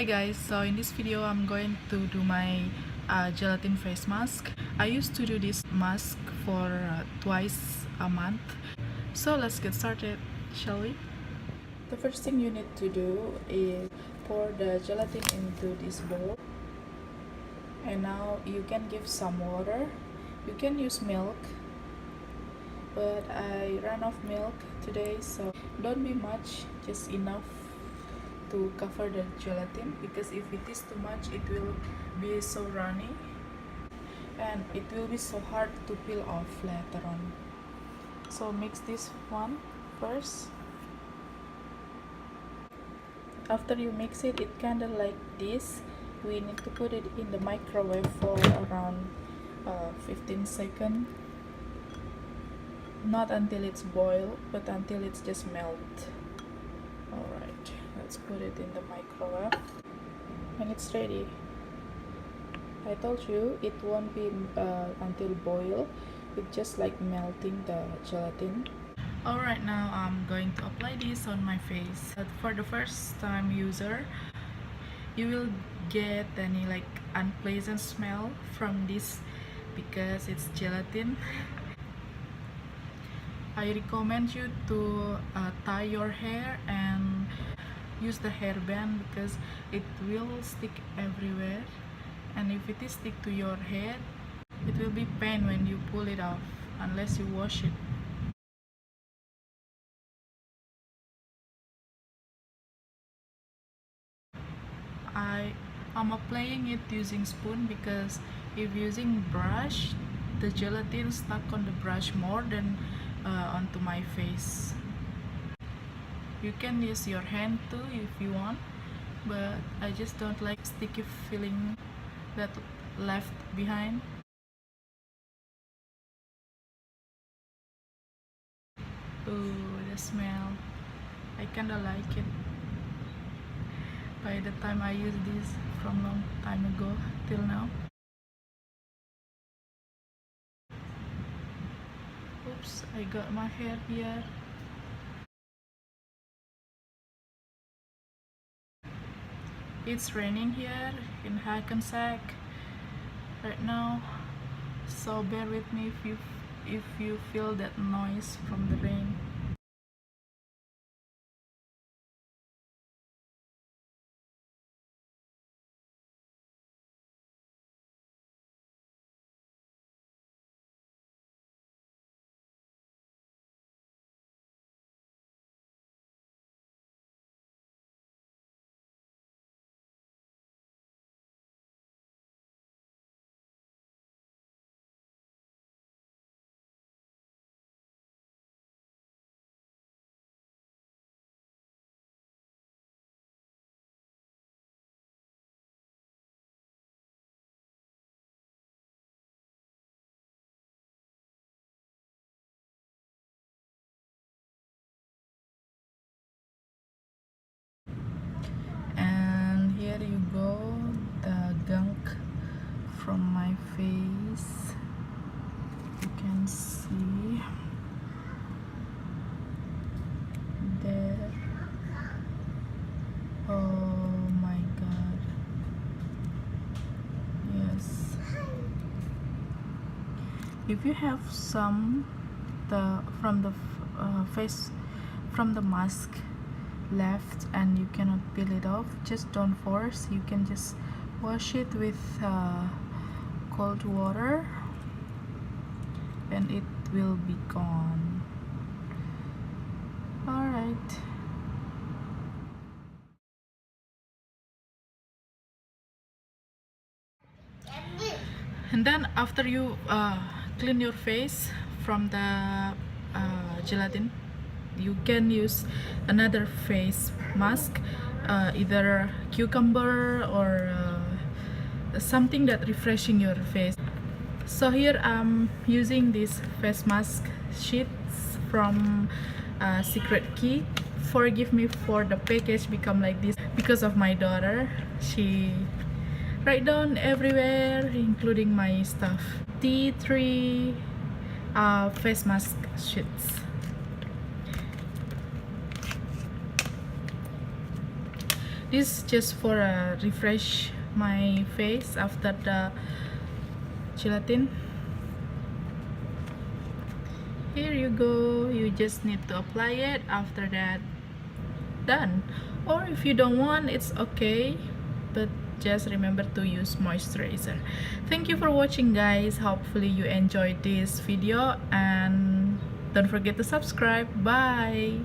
Hi guys, so in this video I'm going to do my gelatin face mask. I used to do this mask for twice a month. So let's get started, shall we? The first thing you need to do is pour the gelatin into this bowl. And now you can give some water. You can use milk, but I ran off milk today, so don't be much, just enough to cover the gelatin, because if it is too much it will be so runny and it will be so hard to peel off later on. So mix this one first. After you mix it, kinda like this. We need to put it in the microwave for around 15 seconds. Not until it's boiled, but until it's just melt. Alright, let's put it in the microwave and it's ready. I told you it won't be until boil, it's just like melting the gelatin. Alright, now I'm going to apply this on my face. For the first time user, you will get any like unpleasant smell from this because it's gelatin. I recommend you to tie your hair and use the hairband because it will stick everywhere, and if it is stick to your head it will be pain when you pull it off unless you wash it. I'm applying it using spoon because if using brush, the gelatin stuck on the brush more than onto my face. You can use your hand too if you want, but I just don't like sticky feeling that left behind. Ooh, the smell, I kinda like it. By the time I used this from long time ago till now. Oops, I got my hair here. It's raining here in Hackensack right now, so bear with me if you feel that noise from the rain. And here you go, the gunk from my face. You can see there. Oh my god, yes. If you have some from the face, from the mask left and you cannot peel it off, just don't force. You can just wash it with cold water and it will be gone. Alright, and then after you clean your face from the gelatin, you can use another face mask, either cucumber or something that refreshing your face. So here I'm using this face mask sheets from Secret Key. Forgive me for the package become like this because of my daughter. She write down everywhere including my stuff. T3 face mask sheets. This just for refresh my face after the gelatin. Here you go, you just need to apply it. After that, done. Or if you don't want, it's okay, but just remember to use moisturizer. Thank you for watching, guys. Hopefully you enjoyed this video, and don't forget to subscribe. Bye.